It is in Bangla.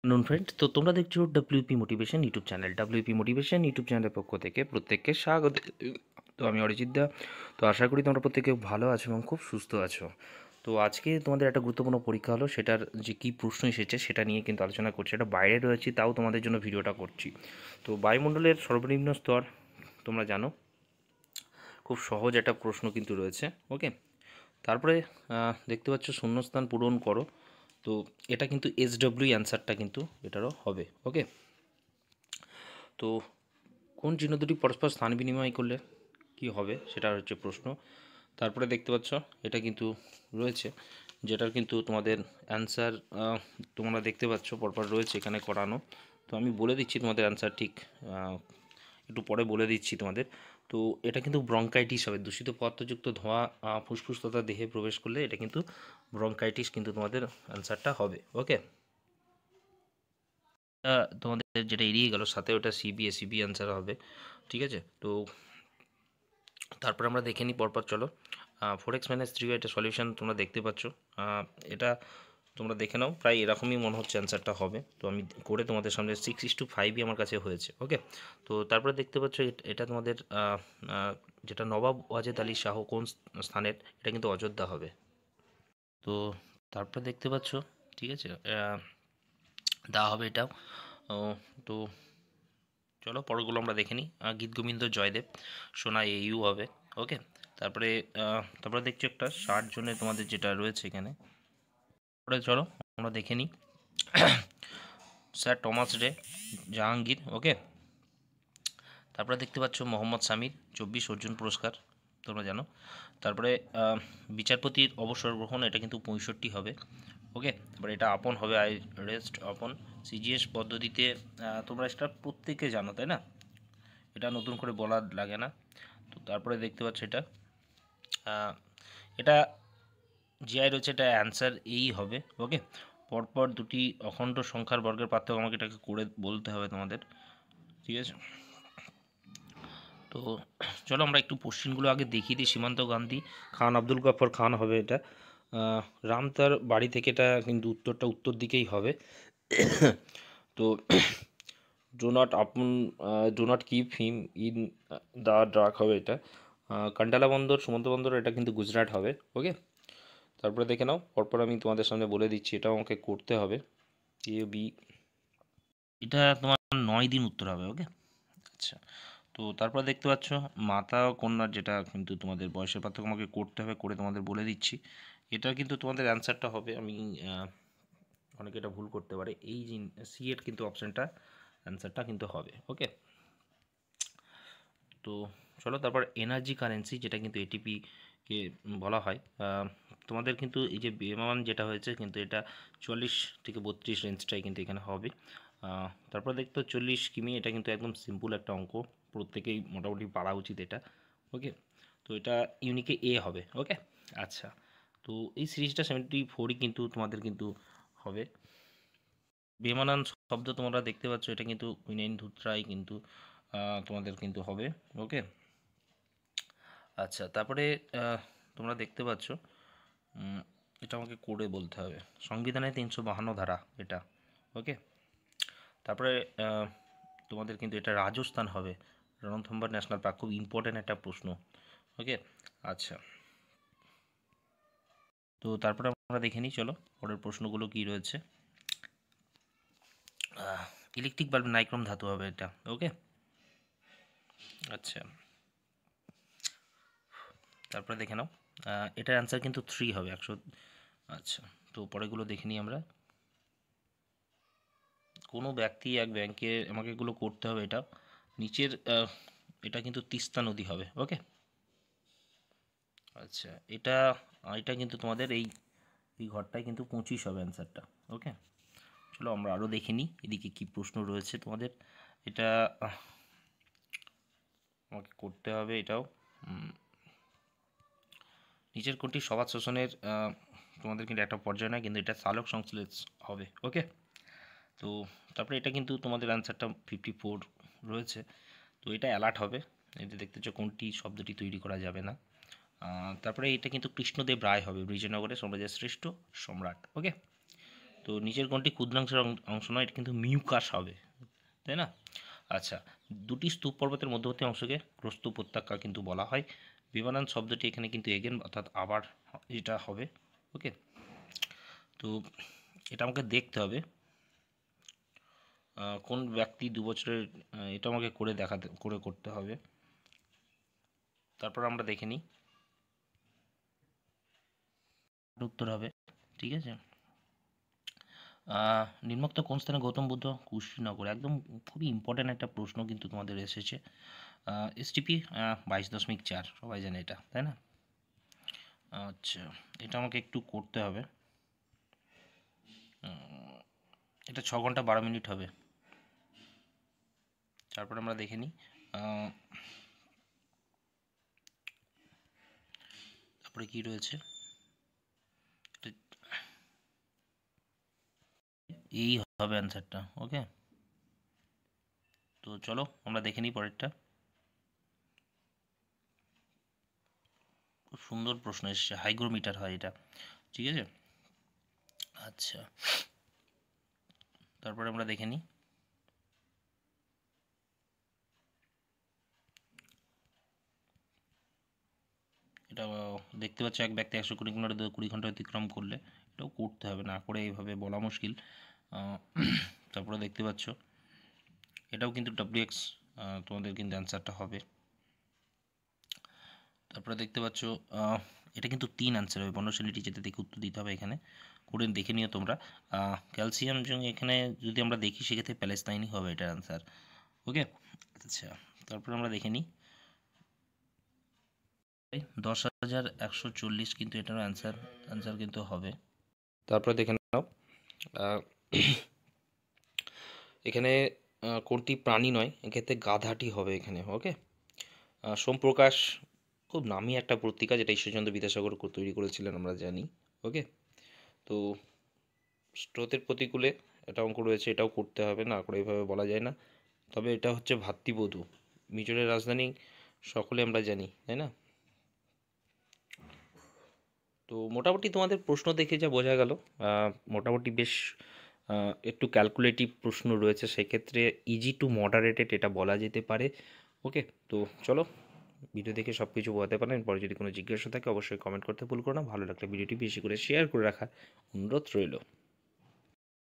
নুন ফ্রেন্ড, তো তোমরা দেখছো WP motivation YouTube channel. WP motivation YouTube চ্যানেলের পক্ষ থেকে প্রত্যেককে স্বাগত। তো আমি অরিজিৎ দা। তো আশা করি তোমরা প্রত্যেকে ভালো আছো এবং খুব সুস্থ আছো। তো আজকে তোমাদের একটা গুরুত্বপূর্ণ পরীক্ষা হলো, সেটার যে কী প্রশ্ন এসেছে সেটা নিয়ে কিন্তু আলোচনা করছি। এটা বাইরে রয়েছি, তাও তোমাদের জন্য ভিডিওটা করছি। তো বায়ুমণ্ডলের সর্বনিম্ন স্তর তোমরা জানো, খুব সহজ একটা প্রশ্ন কিন্তু রয়েছে। ওকে, তারপরে দেখতে পাচ্ছ শূন্যস্থান পূরণ করো। তো এটা কিন্তু এসডব্লিউ অ্যান্সারটা কিন্তু এটারও হবে। ওকে, তো কোন চিহ্ন দুটি পরস্পর স্থান বিনিময় করলে কি হবে সেটা হচ্ছে প্রশ্ন। তারপরে দেখতে পাচ্ছ এটা কিন্তু রয়েছে, যেটার কিন্তু তোমাদের অ্যান্সার তোমরা দেখতে পাচ্ছ পরপর রয়েছে এখানে করানো। তো আমি বলে দিচ্ছি তোমাদের অ্যান্সার ঠিক একটু পরে বলে দিচ্ছি তোমাদের। তো এটা কিন্তু ব্রঙ্কাইটিস হবে, দূষিত পদার্থযুক্ত ধোঁয়া ফুসফুস তথা দেহে প্রবেশ করলে এটা কিন্তু ব্রঙ্কাইটিস কিন্তু তোমাদের অ্যান্সারটা হবে। ওকে, তোমাদের যেটা এড়িয়ে গেল সাথে ওটা সিবি অ্যান্সার হবে। ঠিক আছে, তো তারপর আমরা দেখে নিই পরপর। চলো, 4x-3 এটা সলিউশন তোমরা দেখতে পাচ্ছ। এটা তোমরা দেখে নাও, প্রায় এরকমই মনে হচ্ছে অ্যান্সারটা হবে। তো আমি করে তোমাদের সামনে 6:5ই আমার কাছে হয়েছে। ওকে, তো তারপরে দেখতে পাচ্ছ এটা তোমাদের যেটা নবাব ওয়াজেদ আলী শাহ কোন স্থানের, এটা কিন্তু অযোধ্যা হবে। তো তারপরে দেখতে পাচ্ছ, ঠিক আছে, দেওয়া হবে এটাও। তো চলো পরগুলো আমরা দেখে নিই। গীত গোবিন্দ জয়দেব সোনা ইউ হবে। ওকে, তারপরে তারপরে দেখছি একটা 60 জনের তোমাদের যেটা রয়েছে এখানে। পরে চলো আমরা দেখে নিই। স্যার টমাস রে জাহাঙ্গীর। ওকে, তারপরে দেখতে পাচ্ছ মোহাম্মদ সামির 24 অর্জুন পুরস্কার তোমরা জানো। তারপরে বিচারপতির অবসর গ্রহণ, এটা কিন্তু 65 হবে। ওকে, তারপরে এটা আপন হবে, আই রেস্ট আপন। সিজিএস পদ্ধতিতে তোমরা এটা প্রত্যেকে জানো তাই না, এটা নতুন করে বলার লাগে না। তো তারপরে দেখতে পাচ্ছ এটা এটা জিআই রয়েছে, এটা অ্যান্সার এই হবে। ওকে, পরপর দুটি অখণ্ড সংখ্যার বর্গের পার্থক্য আমাকে এটাকে করে বলতে হবে তোমাদের। ঠিক আছে, তো চলো আমরা একটু কোশ্চেনগুলো আগে দেখিয়ে দিই। সীমান্ত গান্ধী খান আব্দুল গফর খান হবে এটা। রাম তার বাড়ি থেকে, এটা কিন্তু উত্তরটা উত্তর দিকেই হবে। তো do not keep him in the dark হবে এটা। কান্ডালা বন্দর সমুদ্র বন্দর, এটা কিন্তু গুজরাট হবে। ওকে, তারপরে দেখে নাও পরপর আমি তোমাদের সামনে বলে দিচ্ছি, এটাও আমাকে করতে হবে। এ বি, এটা তোমার 9 দিন উত্তর হবে। ওকে, আচ্ছা, তো তারপর দেখতে পাচ্ছ মাতা ও কন্যার, যেটা কিন্তু তোমাদের বয়সের পার্থক্য আমাকে করতে হবে, করে তোমাদের বলে দিচ্ছি। এটা কিন্তু তোমাদের অ্যান্সারটা হবে, আমি অনেকে এটা ভুল করতে পারে, এই সি এর কিন্তু অপশানটা অ্যান্সারটা কিন্তু হবে। ওকে, তো চলো তারপর এনার্জি কারেন্সি, যেটা কিন্তু এটিপি কে বলা হয়। তোমাদের কিন্তু এই যে বেমান যেটা হয়েছে কিন্তু এটা 44 থেকে 32 রেঞ্জটাই কিন্তু এখানে হবে। তারপর দেখতো 40 কিমি, এটা কিন্তু একদম সিম্পল একটা অঙ্ক, প্রত্যেকেই মোটামুটি পারা উচিত এটা। ওকে, তো এটা ইউনিকে এ হবে। ওকে, আচ্ছা, তো এই সিরিজটা 74ই কিন্তু তোমাদের কিন্তু হবে। বেমানান শব্দ তোমরা দেখতে পাচ্ছ, এটা কিন্তু কুইনাইন ধুত্রাই কিন্তু তোমাদের কিন্তু হবে। ওকে, আচ্ছা, তারপরে তোমরা দেখতে পাচ্ছ এটা আমাকে করে বলতে হবে, সংবিধানের 352 ধারা এটা। ওকে, তারপরে তোমাদের কিন্তু এটা রাজস্থান হবে, রণথম্বর ন্যাশনাল পার্ক, খুব ইম্পর্ট্যান্ট একটা প্রশ্ন। ওকে, আচ্ছা, তো তারপরে আমরা দেখে নিই, চলো পরের প্রশ্নগুলো কি রয়েছে। ইলেকট্রিক বাল্ব নাইক্রোম ধাতু হবে এটা। ওকে, আচ্ছা, তারপরে দেখে নাও এটার অ্যান্সার কিন্তু 3 হবে 100। আচ্ছা, তো পরেগুলো দেখে নিই আমরা। কোনো ব্যক্তি এক ব্যাংকে, আমাকে এগুলো করতে হবে। এটা নিচের এটা কিন্তু তিস্তা নদী হবে। ওকে, আচ্ছা, এটা এটা কিন্তু তোমাদের এই এই ঘরটায় কিন্তু 25 হবে অ্যান্সারটা। ওকে, চলো আমরা আরও দেখে নিই এদিকে কী প্রশ্ন রয়েছে তোমাদের। এটা আমাকে করতে হবে এটাও। নিচের কোনটি সমাজ শোষণের তোমাদের কিন্তু একটা পর্যায় নয়, কিন্তু এটা চালক সংশ্লেষ হবে। ওকে, তো তারপরে এটা কিন্তু তোমাদের অ্যান্সারটা 54 রয়েছে। তো এটা অ্যালার্ট হবে, এটা দেখতে চাও কোনটি শব্দটি তৈরি করা যাবে না। তারপরে এটা কিন্তু কৃষ্ণদেব রায় হবে, বিজয়নগরের সাম্রাজ্যের শ্রেষ্ঠ সম্রাট। ওকে, তো তো নিচের কোনটি ক্ষুদ্রাংশের অংশ নয়, এটা কিন্তু মিউকাস হবে, তাই না? আচ্ছা, দুটি স্তূপ পর্বতের মধ্যবর্তী অংশকে ক্রস্ত উপত্যকা কিন্তু বলা হয়। বিমানান শব্দটি এখানে কিন্তু এগেন অর্থাৎ আবার এটা হবে। ওকে, তো এটা আমাকে দেখতে হবে কোন ব্যক্তি 2 বছরের, এটা আমাকে করে করতে হবে। তারপর আমরা দেখে নিই উত্তর হবে, ঠিক আছে। নিম্নোক্ত কোন স্থানে গৌতম বুদ্ধ কুশীনগর, একদম খুবই ইম্পর্ট্যান্ট একটা প্রশ্ন কিন্তু তোমাদের এসেছে। এসটিপি 22.4, সবাই জানে এটা, তাই না? আচ্ছা, এটা আমাকে একটু করতে হবে। এটা 6 ঘন্টা 12 মিনিট হবে। তারপর আমরা দেখে নিই তারপরে কি রয়েছে। এই হবে অ্যান্সারটা। ওকে, তো চলো আমরা দেখে নিই পরেরটা। খুব সুন্দর প্রশ্ন এসেছে, হাইগ্রোমিটার হয় এটা, ঠিক আছে। আচ্ছা, তারপরে আমরা দেখে নিই এটা। দেখতে পাচ্ছ এক ব্যক্তি 120 কিলোমিটার 20 ঘন্টা অতিক্রম করলে, এটাও করতে হবে, না করে এইভাবে বলা মুশকিল। তারপরে দেখতে পাচ্ছ এটাও কিন্তু WX, তোমাদের কিন্তু অ্যান্সারটা হবে। তারপরে দেখতে পাচ্ছ এটা কিন্তু 3 অ্যান্সার হবে, বর্ণশৈলীটি যেটা দেখে উত্তর দিতে হবে এখানে, করে দেখে নিও তোমরা। ক্যালসিয়াম এখানে যদি আমরা দেখি সেক্ষেত্রে প্যালেস্তাইনই হবে এটার অ্যান্সার। ওকে, আচ্ছা, তারপরে আমরা দেখে নিই 10,140 কিন্তু এটারও অ্যান্সার কিন্তু হবে। তারপরে দেখে নাও এখানে কোনটি প্রাণী নয়, এক্ষেত্রে গাধাটি হবে এখানে। ওকে, সোমপ্রকাশ খুব নামি একটা পত্রিকা, যেটা ঈশ্বরচন্দ্র বিদ্যাসাগর তৈরি করেছিলেন আমরা জানি। ওকে, তো স্রোতের প্রতিকূলে এটা অঙ্ক রয়েছে, এটাও করতে হবে, না করে এইভাবে বলা যায় না। তবে এটা হচ্ছে ভাতৃবধূ, মিজোরের রাজধানী সকলে আমরা জানি, তাই না? তো মোটামুটি তোমাদের প্রশ্ন দেখে যা বোঝা গেল, মোটামুটি বেশ একটু ক্যালকুলেটিভ প্রশ্ন রয়েছে, সেক্ষেত্রে ইজি টু মডারেটেড এটা বলা যেতে পারে। ওকে, তো চলো ভিডিও দেখে সব কিছু বোঝাতে পারেন। পরে যদি কোনো জিজ্ঞাসা থাকে অবশ্যই কমেন্ট করতে ভুল করো না। ভালো লাগলে ভিডিওটি বেশি করে শেয়ার করে রাখার অনুরোধ রইল।